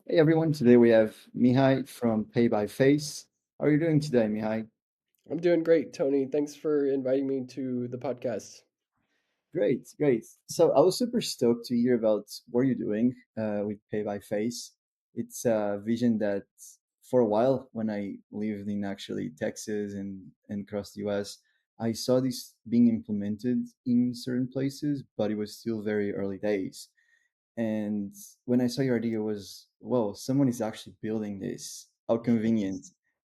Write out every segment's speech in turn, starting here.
Hey everyone, today we have Mihai from PayByFace. How are you doing today, Mihai? I'm doing great, Tony. Thanks for inviting me to the podcast. Great, great. So I was super stoked to hear about what you're doing with PayByFace. It's a vision that for a while, when I lived in actually Texas and across the US, I saw this being implemented in certain places, but it was still very early days. And when I saw your idea, it was, whoa, someone is actually building this. How convenient.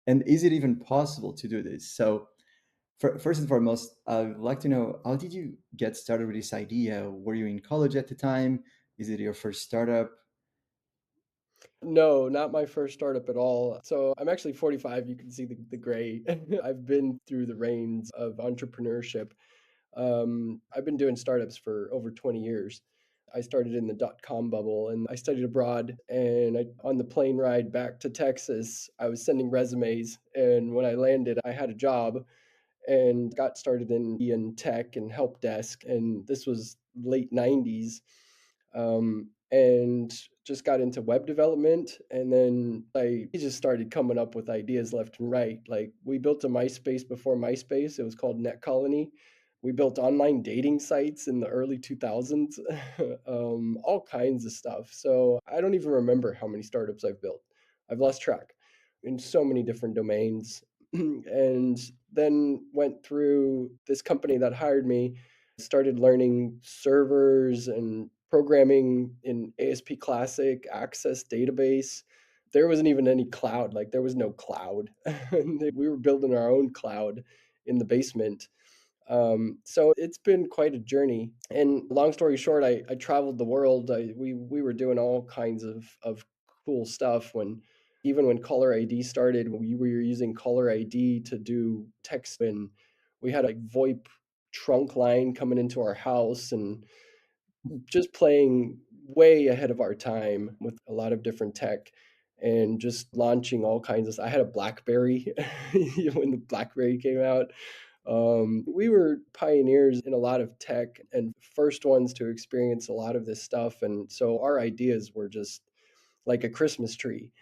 And is it even possible to do this? So, first and foremost, I'd like to know, how did you get started with this idea? Were you in college at the time? Is it your first startup? No, not my first startup at all. So I'm actually 45. You can see the gray. I've been through the reins of entrepreneurship. I've been doing startups for over 20 years. I started in the dot-com bubble and I studied abroad. And on the plane ride back to Texas, I was sending resumes. And when I landed, I had a job and got started in tech and help desk. And this was late 90s. And just got into web development. And then I just started coming up with ideas left and right. Like we built a MySpace before MySpace, it was called Net Colony. We built online dating sites in the early 2000s, all kinds of stuff. So I don't even remember how many startups I've built. I've lost track in so many different domains. And then went through this company that hired me, started learning servers and programming in ASP Classic, Access Database. There wasn't even any cloud, like there was no cloud. We were building our own cloud in the basement. So it's been quite a journey. And long story short, I traveled the world. We were doing all kinds of cool stuff when even when caller ID started, we were using caller ID to do text, and we had a VoIP trunk line coming into our house and just playing way ahead of our time with a lot of different tech and just launching all kinds of. I had a BlackBerry when the BlackBerry came out. We were pioneers in a lot of tech and first ones to experience a lot of this stuff. And so our ideas were just like a Christmas tree.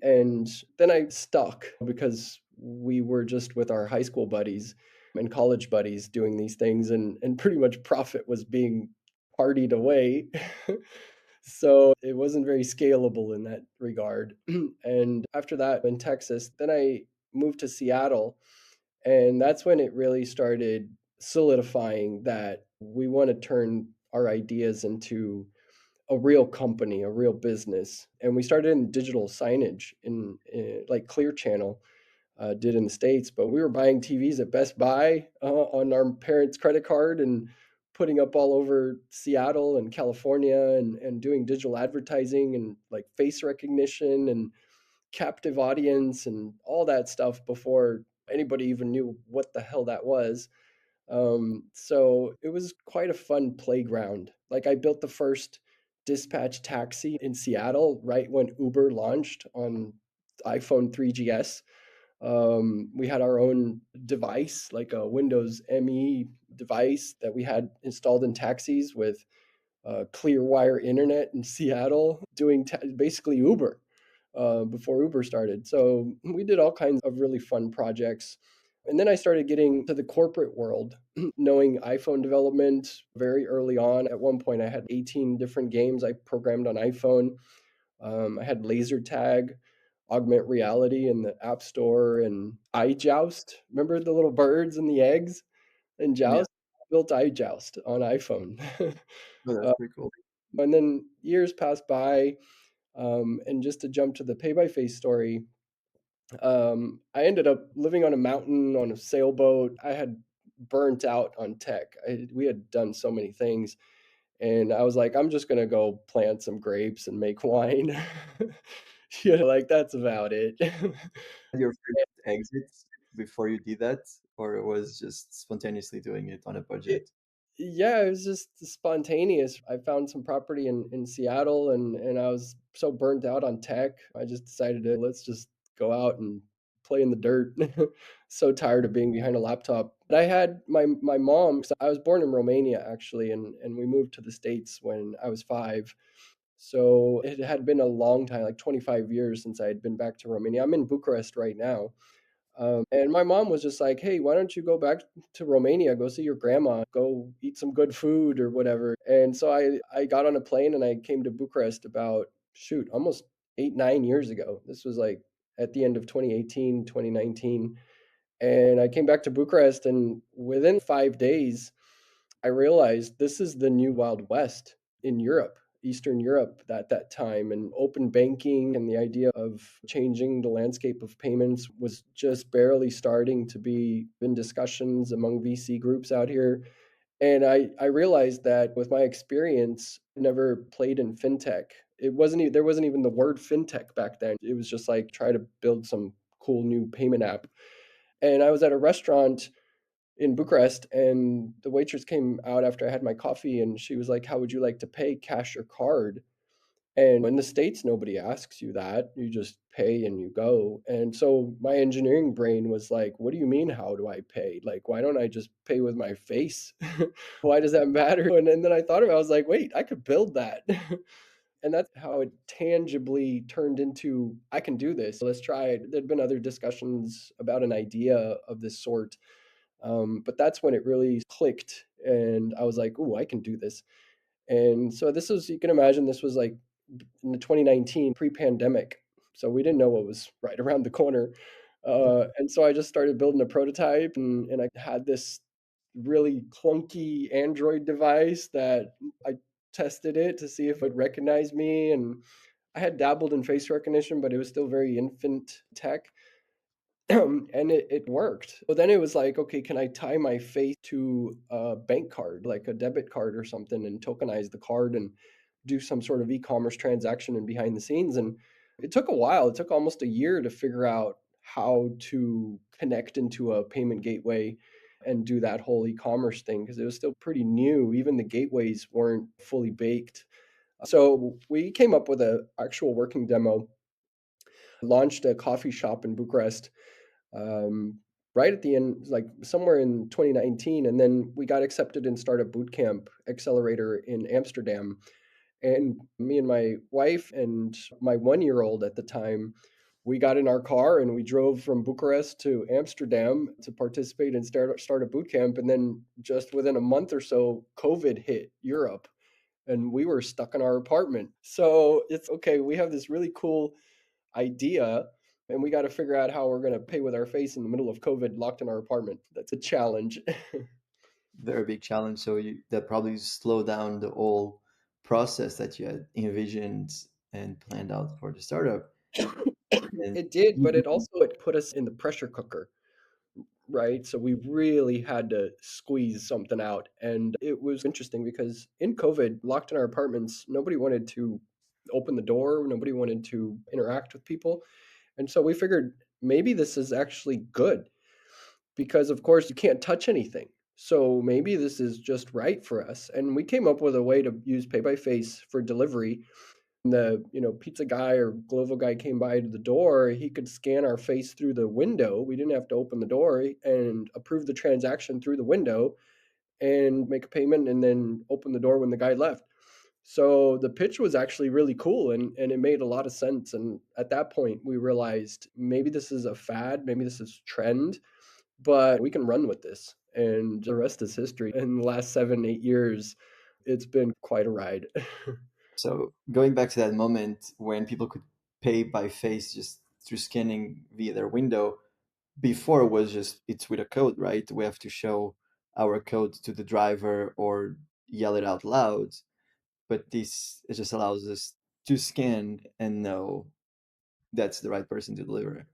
And then I stuck because we were just with our high school buddies and college buddies doing these things, and pretty much profit was being partied away. So it wasn't very scalable in that regard. And after that, in Texas, then I moved to Seattle. And that's when it really started solidifying that we want to turn our ideas into a real company, a real business. And we started in digital signage in like Clear Channel did in the States, but we were buying TVs at Best Buy on our parents' credit card and putting up all over Seattle and California and doing digital advertising and like face recognition and captive audience and all that stuff before anybody even knew what the hell that was. So it was quite a fun playground. Like I built the first dispatch taxi in Seattle right when Uber launched on iPhone 3GS. We had our own device, like a Windows ME device that we had installed in taxis with clear wire internet in Seattle, doing basically Uber before Uber started. So we did all kinds of really fun projects. And then I started getting to the corporate world, knowing iPhone development very early on. At one point, I had 18 different games I programmed on iPhone. I had laser tag, augment reality in the App Store, and iJoust. Remember the little birds and the eggs and Yeah, Joust? Built iJoust on iPhone. oh, that's uh, pretty cool. and then years passed by, and just to jump to the pay by face story, I ended up living on a mountain on a sailboat. I had burnt out on tech. We had done so many things, and I was like, I'm just gonna go plant some grapes and make wine. Like that's about it. Your first exits before you did that, or it was just spontaneously doing it on a It budget? Yeah, it was just spontaneous. I found some property in Seattle, and I was so burnt out on tech. I just decided to let's just go out and play in the dirt. So tired of being behind a laptop. But I had my mom, 'cause I was born in Romania actually, and we moved to the States when I was 5. So it had been a long time, like 25 years since I had been back to Romania. I'm in Bucharest right now. And my mom was just like, "Hey, why don't you go back to Romania? Go see your grandma, go eat some good food or whatever." And so I got on a plane and I came to Bucharest about, shoot, almost 8, 9 years ago. This was like at the end of 2018, 2019. And I came back to Bucharest, and within 5 days, I realized this is the new Wild West in Europe, Eastern Europe at that time. And open banking and the idea of changing the landscape of payments was just barely starting to be in discussions among VC groups out here. And I realized that with my experience, I never played in fintech. There wasn't even the word fintech back then. It was just like try to build some cool new payment app. And I was at a restaurant in Bucharest, and the waitress came out after I had my coffee, and she was like, "How would you like to pay, cash or card?" And in the States, nobody asks you that. You just pay and you go. And so my engineering brain was like, "What do you mean, how do I pay? Like, why don't I just pay with my face? Why does that matter?" And then I thought about it, I was like, "Wait, I could build that." And that's how it tangibly turned into, I can do this. Let's try it. There'd been other discussions about an idea of this sort, but that's when it really clicked. And I was like, "Ooh, I can do this." And so this was, you can imagine, this was like in the 2019 pre-pandemic. So we didn't know what was right around the corner. And so I just started building a prototype, and I had this really clunky Android device that I tested it to see if it would recognize me. And I had dabbled in face recognition, but it was still very infant tech. And it worked. But then it was like, okay, can I tie my face to a bank card, like a debit card or something, and tokenize the card and do some sort of e-commerce transaction and behind the scenes? And it took a while. It took almost a year to figure out how to connect into a payment gateway and do that whole e-commerce thing because it was still pretty new. Even the gateways weren't fully baked. So we came up with an actual working demo, launched a coffee shop in Bucharest, right at the end, like somewhere in 2019. And then we got accepted in Startup Bootcamp Accelerator in Amsterdam. And me and my wife and my 1 year old at the time, we got in our car and we drove from Bucharest to Amsterdam to participate in Startup Bootcamp. And then just within a month or so, COVID hit Europe and we were stuck in our apartment. So it's okay, we have this really cool idea and we got to figure out how we're going to pay with our face in the middle of COVID locked in our apartment. That's a challenge. Very big challenge. So that probably slowed down the whole process that you had envisioned and planned out for the startup. And It did, but it put us in the pressure cooker, right? So we really had to squeeze something out. And it was interesting because in COVID, locked in our apartments, nobody wanted to open the door, nobody wanted to interact with people. And so we figured maybe this is actually good because, of course, you can't touch anything. So maybe this is just right for us. And we came up with a way to use Pay by Face for delivery. The pizza guy or Glovo guy came by to the door, he could scan our face through the window. We didn't have to open the door and approve the transaction through the window and make a payment and then open the door when the guy left. So the pitch was actually really cool, and it made a lot of sense. And at that point we realized maybe this is a fad, maybe this is trend, but we can run with this. And the rest is history. In the last 7, 8 years, it's been quite a ride. so going back to that moment when people could pay by face just through scanning via their window, before was just it's with a code, right? We have to show our code to the driver or yell it out loud. But this, it just allows us to scan and know that's the right person to deliver.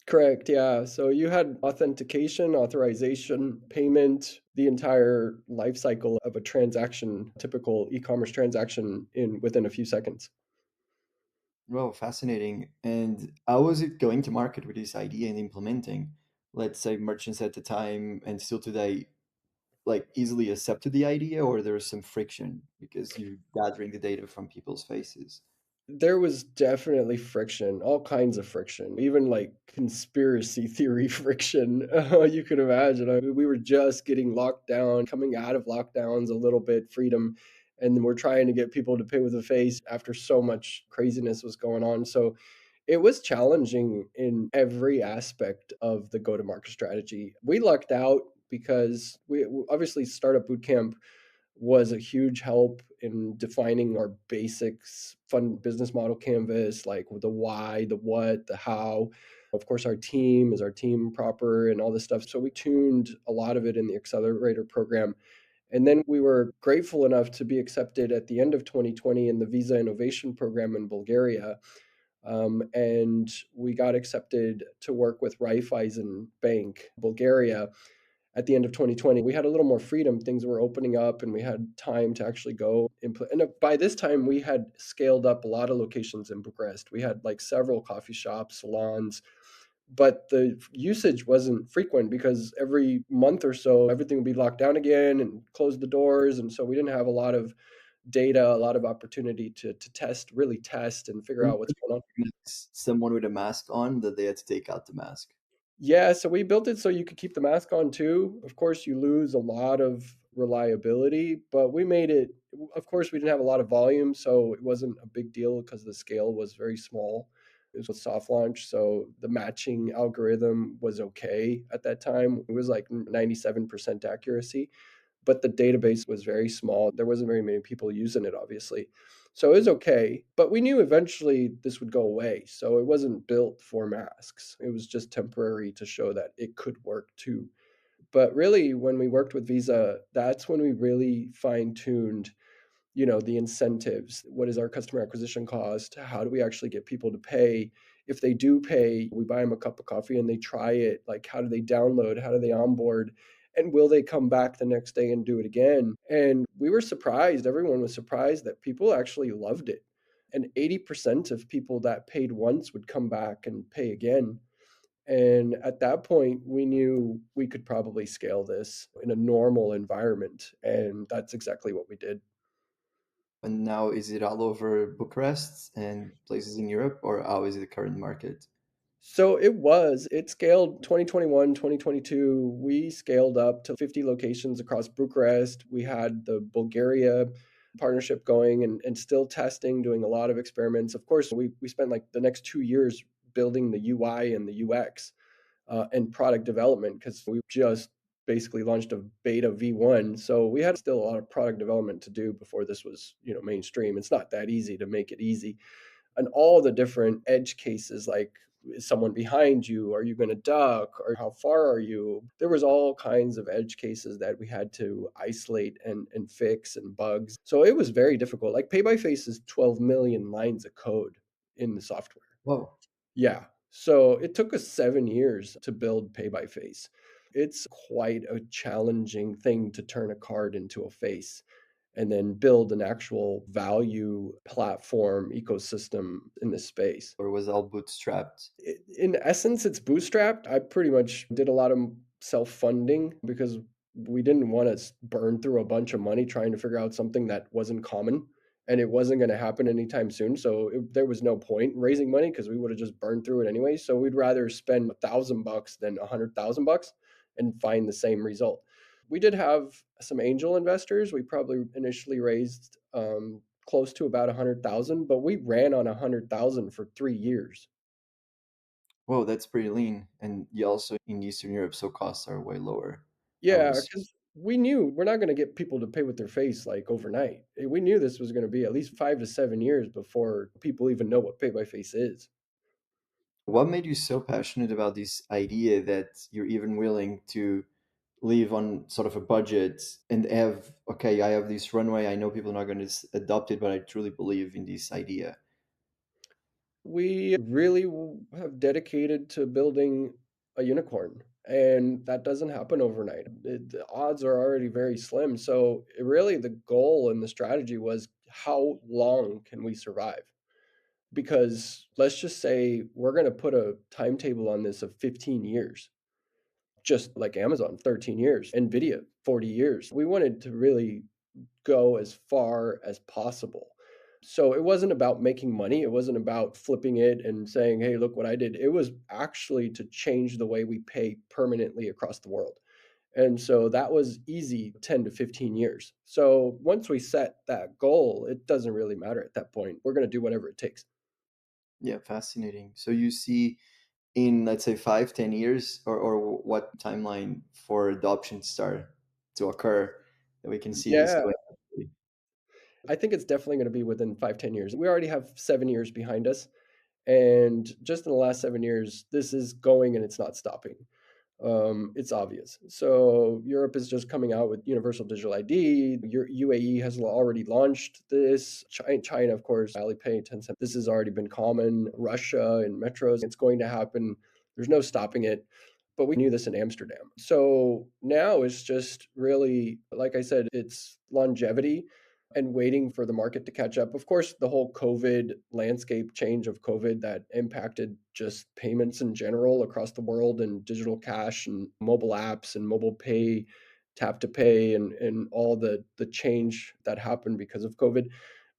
Correct. Yeah. So you had authentication, authorization, payment, the entire life cycle of a transaction, typical e-commerce transaction in within a few seconds. Well, fascinating. And how was it going to market with this idea and implementing? Let's say merchants at the time and still today like easily accepted the idea, or there's some friction because you're gathering the data from people's faces. There was definitely friction, all kinds of friction, even like conspiracy theory friction. You can imagine. I mean, we were just getting locked down, coming out of lockdowns a little bit, freedom. And then we're trying to get people to pay with a face after so much craziness was going on. So it was challenging in every aspect of the go to market strategy. We lucked out because obviously Startup Bootcamp was a huge help in defining our basics, fun business model canvas, like the why, the what, the how. Of course, our team is our team proper and all this stuff. So we tuned a lot of it in the accelerator program. And then we were grateful enough to be accepted at the end of 2020 in the Visa Innovation Program in Bulgaria. And we got accepted to work with Raiffeisen Bank, Bulgaria, at the end of 2020. We had a little more freedom. Things were opening up and we had time to actually go input. And by this time, we had scaled up a lot of locations in Bucharest. We had like several coffee shops, salons, but the usage wasn't frequent because every month or so, everything would be locked down again and close the doors. And so we didn't have a lot of data, a lot of opportunity to test, really test and figure out what's going on. Someone with a mask on that they had to take out the mask. Yeah, so we built it so you could keep the mask on too. Of course, you lose a lot of reliability, but we made it, of course, we didn't have a lot of volume, so it wasn't a big deal because the scale was very small. It was a soft launch, so the matching algorithm was okay at that time. It was like 97% accuracy, but the database was very small. There wasn't very many people using it, obviously. So it was okay, but we knew eventually this would go away. So it wasn't built for masks. It was just temporary to show that it could work too. But really, when we worked with Visa, that's when we really fine tuned, the incentives. What is our customer acquisition cost? How do we actually get people to pay? If they do pay, we buy them a cup of coffee and they try it. Like, how do they download? How do they onboard? And will they come back the next day and do it again? And we were surprised. Everyone was surprised that people actually loved it. And 80% of people that paid once would come back and pay again. And at that point, we knew we could probably scale this in a normal environment. And that's exactly what we did. And now is it all over Bucharest and places in Europe, or how is it the current market? So it scaled 2021, 2022. We scaled up to 50 locations across Bucharest. We had the Bulgaria partnership going and still testing, doing a lot of experiments. Of course, we spent like the next 2 years building the UI and the UX and product development because we just basically launched a beta V1. So we had still a lot of product development to do before this was, mainstream. It's not that easy to make it easy, and all the different edge cases, like, is someone behind you, are you going to duck, or how far are you? There was all kinds of edge cases that we had to isolate and fix, and bugs. So it was very difficult. Like, PayByFace is 12 million lines of code in the software. Whoa. Yeah. So it took us 7 years to build PayByFace. It's quite a challenging thing to turn a card into a face and then build an actual value platform ecosystem in this space. Or was it all bootstrapped? In essence, it's bootstrapped. I pretty much did a lot of self funding because we didn't want to burn through a bunch of money trying to figure out something that wasn't common and it wasn't going to happen anytime soon. So there was no point in raising money because we would have just burned through it anyway. So we'd rather spend $1,000 than $100,000 and find the same result. We did have some angel investors. We probably initially raised close to about 100,000, but we ran on 100,000 for 3 years. Whoa, that's pretty lean. And you also in Eastern Europe, so costs are way lower. I would Yeah, assume. because we knew we're not going to get people to pay with their face like overnight. We knew this was going to be at least 5 to 7 years before people even know what pay by face is. What made you so passionate about this idea that you're even willing to live on sort of a budget and have, okay, I have this runway. I know people are not going to adopt it, but I truly believe in this idea. We really have dedicated to building a unicorn, and that doesn't happen overnight. The odds are already very slim. So, really, the goal and the strategy was, how long can we survive? Because let's just say we're going to put a timetable on this of 15 years, just like Amazon, 13 years, Nvidia, 40 years. We wanted to really go as far as possible. So it wasn't about making money. It wasn't about flipping it and saying, hey, look what I did. It was actually to change the way we pay permanently across the world. And so that was easy 10 to 15 years. So once we set that goal, it doesn't really matter at that point. We're going to do whatever it takes. Yeah, fascinating. So you see in, let's say, 5, 10 years, or what timeline for adoption start to occur that we can see this Yeah, going? I think it's definitely going to be within 5, 10 years. We already have 7 years behind us. And just in the last 7 years, this is going and it's not stopping. It's obvious. So Europe is just coming out with universal digital ID. UAE has already launched this. China, of course, Alipay, Tencent. This has already been common. Russia and metros. It's going to happen. There's no stopping it. But we knew this in Amsterdam. So now it's just really, like I said, it's longevity and waiting for the market to catch up. Of course, the whole COVID landscape change of COVID that impacted just payments in general across the world and digital cash and mobile apps and mobile pay, tap to pay, and all the change that happened because of COVID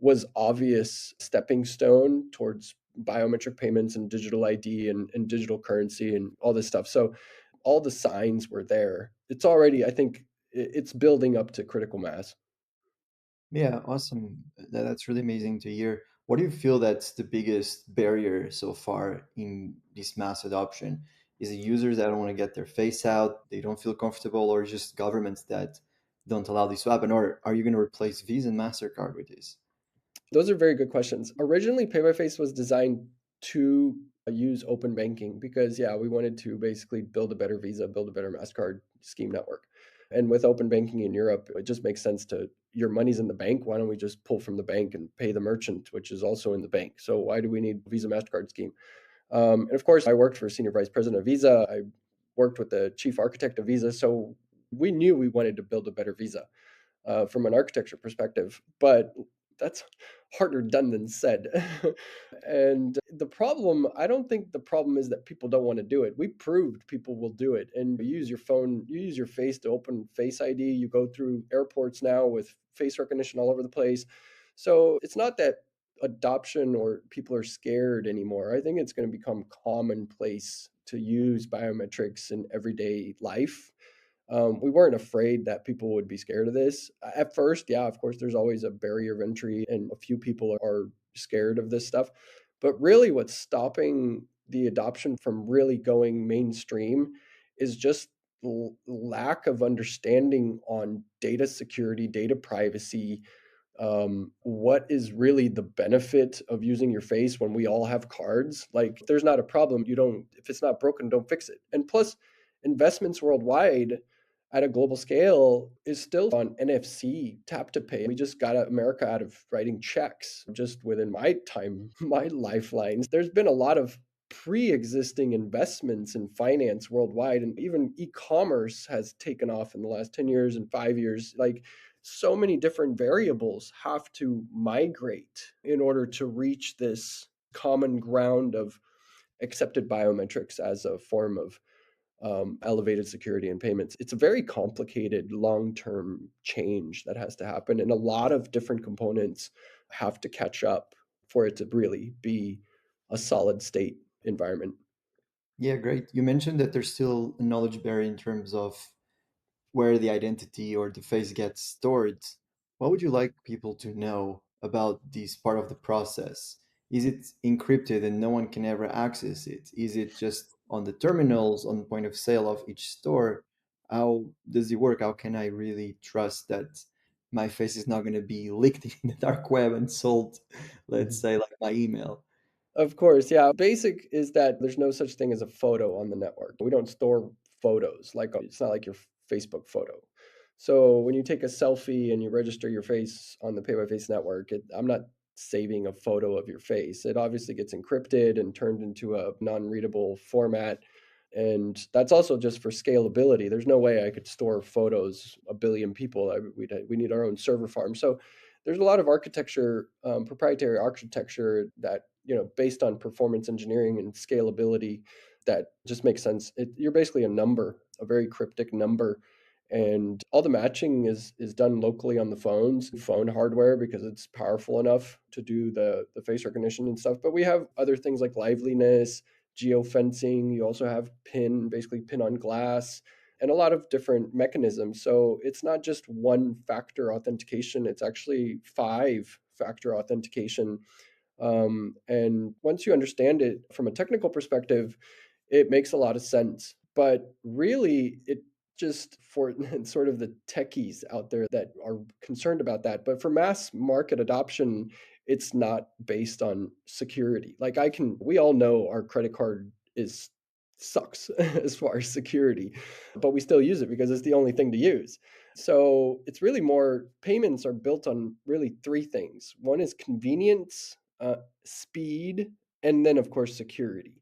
was obvious stepping stone towards biometric payments and digital ID and digital currency and all this stuff. So all the signs were there. It's already, I think, it's building up to critical mass. Yeah, awesome. That's really amazing to hear. What do you feel that's the biggest barrier so far in this mass adoption? Is it users that don't want to get their face out, they don't feel comfortable, or just governments that don't allow this to happen? Or are you going to replace Visa and MasterCard with this? Those are very good questions. Originally, PayByFace was designed to use open banking because, yeah, we wanted to basically build a better Visa, build a better MasterCard scheme network. And with open banking in Europe, it just makes sense to your money's in the bank. Why don't we just pull from the bank and pay the merchant, which is also in the bank? So why do we need Visa MasterCard scheme? And of course, I worked for senior vice president of Visa. I worked with the chief architect of Visa. So we knew we wanted to build a better Visa from an architecture perspective, but that's harder done than said. And the problem, I don't think the problem is that people don't want to do it. We proved people will do it. And you use your phone, you use your face to open Face ID. You go through airports now with face recognition all over the place. So it's not that adoption or people are scared anymore. I think it's going to become commonplace to use biometrics in everyday life. We weren't afraid that people would be scared of this. At first, yeah, of course, there's always a barrier of entry, and a few people are scared of this stuff. But really, what's stopping the adoption from really going mainstream is just lack of understanding on data security, data privacy, what is really the benefit of using your face when we all have cards? Like, if there's not a problem, you don't, if it's not broken, don't fix it. And plus, investments worldwide at a global scale is still on NFC tap to pay. We just got America out of writing checks just within my time, my lifelines. There's been a lot of pre existing investments in finance worldwide, and even e commerce has taken off in the last 10 years and 5 years. Like, so many different variables have to migrate in order to reach this common ground of accepted biometrics as a form of elevated security and payments. It's a very complicated long term change that has to happen, and a lot of different components have to catch up for it to really be a solid state environment. Yeah, great. You mentioned that there's still a knowledge barrier in terms of where the identity or the face gets stored. What would you like people to know about this part of the process? Is it encrypted and no one can ever access it? Is it just on the terminals on point of sale of each store? How does it work? How can I really trust that my face is not going to be leaked in the dark web and sold, let's say, like my email? Of course, yeah. Basic is that there's no such thing as a photo on the network. We don't store photos. Like, it's not like your Facebook photo. So when you take a selfie and you register your face on the Pay by Face network, I'm not saving a photo of your face. It obviously gets encrypted and turned into a non-readable format. And that's also just for scalability. There's no way I could store photos, a billion people. We need our own server farm. So there's a lot of architecture, proprietary architecture that, based on performance engineering and scalability, that just makes sense. You're basically a number, a very cryptic number, and all the matching is done locally on the phone hardware, because it's powerful enough to do the face recognition and stuff. But we have other things like liveliness, geofencing. You also have basically pin on glass. and a lot of different mechanisms. So it's not just one factor authentication, it's actually five factor authentication. And once you understand it from a technical perspective, it makes a lot of sense. But really, it just for sort of the techies out there that are concerned about that. But for mass market adoption, it's not based on security. Like we all know our credit card is sucks as far as security, but we still use it because it's the only thing to use. So it's really more payments are built on really three things. One is convenience, speed, and then, of course, security.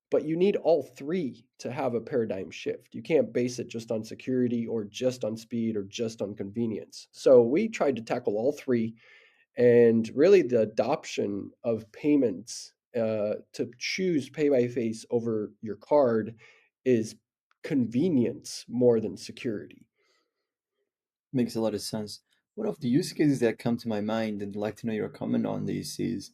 But you need all three to have a paradigm shift. You can't base it just on security or just on speed or just on convenience. So we tried to tackle all three. And really, the adoption of payments to choose pay by face over your card is convenience more than security. Makes a lot of sense. One of the use cases that come to my mind, and I'd like to know your comment on this, is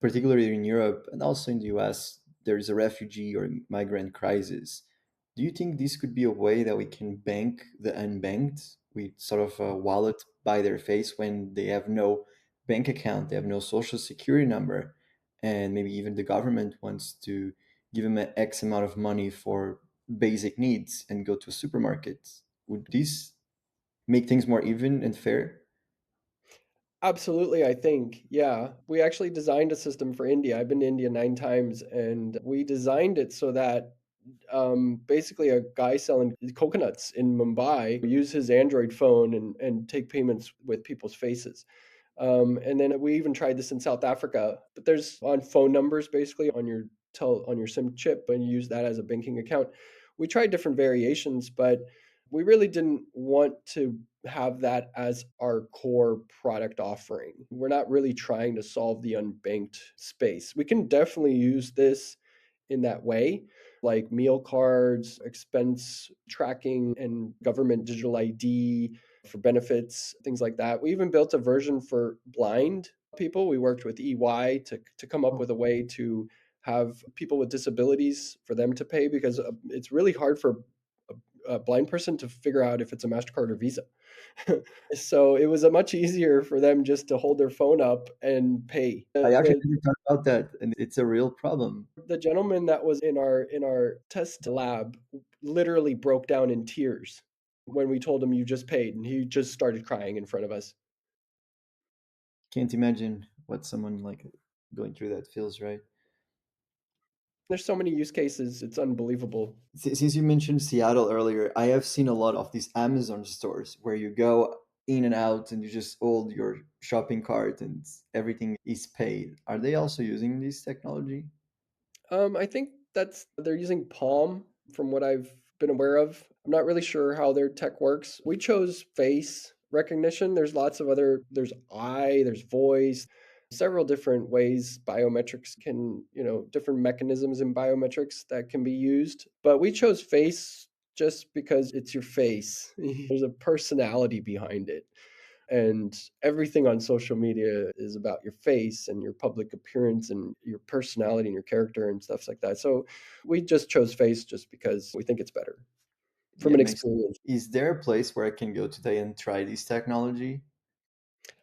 particularly in Europe and also in the US, there is a refugee or migrant crisis. Do you think this could be a way that we can bank the unbanked with sort of a wallet by their face when they have no bank account, they have no social security number, and maybe even the government wants to give them an X amount of money for basic needs and go to a supermarket? Would this make things more even and fair? Absolutely, I think. Yeah. We actually designed a system for India. I've been to India 9 times, and we designed it so that basically a guy selling coconuts in Mumbai use his Android phone and take payments with people's faces. And then we even tried this in South Africa, but there's on phone numbers basically on your SIM chip, and you use that as a banking account. We tried different variations, but we really didn't want to have that as our core product offering. We're not really trying to solve the unbanked space. We can definitely use this in that way, like meal cards, expense tracking, and government digital ID for benefits, things like that. We even built a version for blind people. We worked with EY to come up with a way to have people with disabilities for them to pay because it's really hard for a blind person to figure out if it's a MasterCard or Visa. So it was a much easier for them just to hold their phone up and pay. I actually never thought about that, and it's a real problem. The gentleman that was in our test lab literally broke down in tears when we told him you just paid, and he just started crying in front of us. Can't imagine what someone like going through that feels, right? There's so many use cases, it's unbelievable. Since you mentioned Seattle earlier, I have seen a lot of these Amazon stores where you go in and out and you just hold your shopping cart and everything is paid. Are they also using this technology? I think that's they're using Palm from what I've been aware of. I'm not really sure how their tech works. We chose face recognition. There's eye, there's voice, several different ways biometrics can, different mechanisms in biometrics that can be used. But we chose face just because it's your face. There's a personality behind it. And everything on social media is about your face and your public appearance and your personality and your character and stuff like that. So we just chose face just because we think it's better from Yeah, an it makes. experience. Is there a place where I can go today and try this technology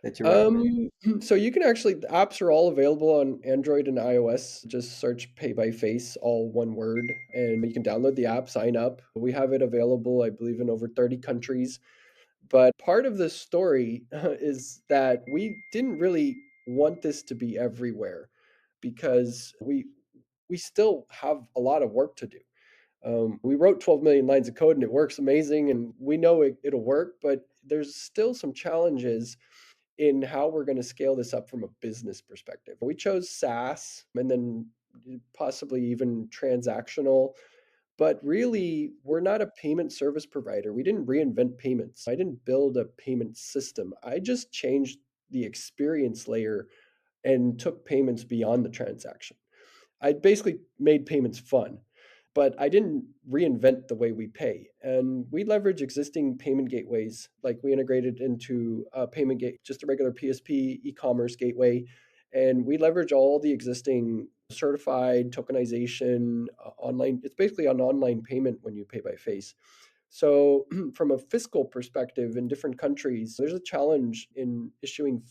that you recommend? So you can actually the apps are all available on Android and iOS. Just search Pay by Face, all one word, and you can download the app, sign up. We have it available, I believe, in over 30 countries. But part of the story is that we didn't really want this to be everywhere because we still have a lot of work to do. We wrote 12 million lines of code and it works amazing, and we know it'll work, but there's still some challenges in how we're going to scale this up from a business perspective. We chose SaaS and then possibly even transactional, but really, we're not a payment service provider. We didn't reinvent payments. I didn't build a payment system. I just changed the experience layer and took payments beyond the transaction. I basically made payments fun, but I didn't reinvent the way we pay. And we leverage existing payment gateways, like we integrated into a payment gate, just a regular PSP e-commerce gateway. And we leverage all the existing certified tokenization online. It's basically an online payment when you pay by face. So, from a fiscal perspective in different countries, there's a challenge in issuing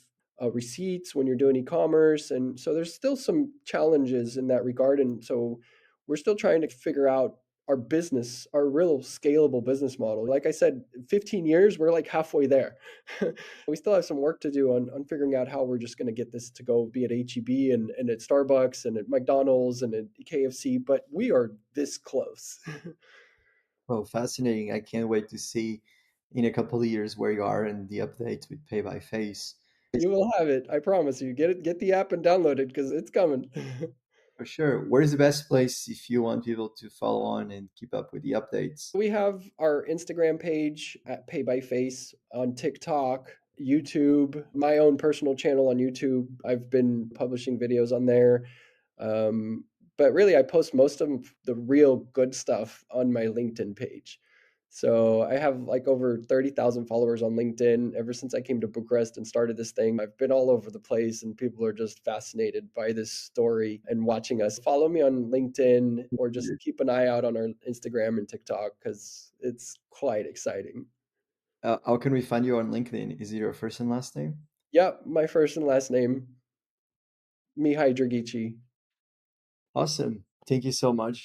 receipts when you're doing e-commerce, and so there's still some challenges in that regard. And so, we're still trying to figure out our business, our real scalable business model. Like I said, 15 years, we're like halfway there. We still have some work to do on figuring out how we're just going to get this to go, be at HEB and at Starbucks and at McDonald's and at KFC, but we are this close. Oh, fascinating. I can't wait to see in a couple of years where you are and the updates with Pay by Face. You will have it. I promise you. Get the app and download it because it's coming. For sure. Where's the best place if you want people to follow on and keep up with the updates? We have our Instagram page at PayByFace, on TikTok, YouTube, my own personal channel on YouTube. I've been publishing videos on there. Um, but really, I post most of the real good stuff on my LinkedIn page. So I have like over 30,000 followers on LinkedIn. Ever since I came to Bucharest and started this thing, I've been all over the place, and people are just fascinated by this story and watching us. Follow me on LinkedIn or just keep an eye out on our Instagram and TikTok because it's quite exciting. How can we find you on LinkedIn? Is it your first and last name? Yep, my first and last name, Mihai Draghici. Awesome. Thank you so much.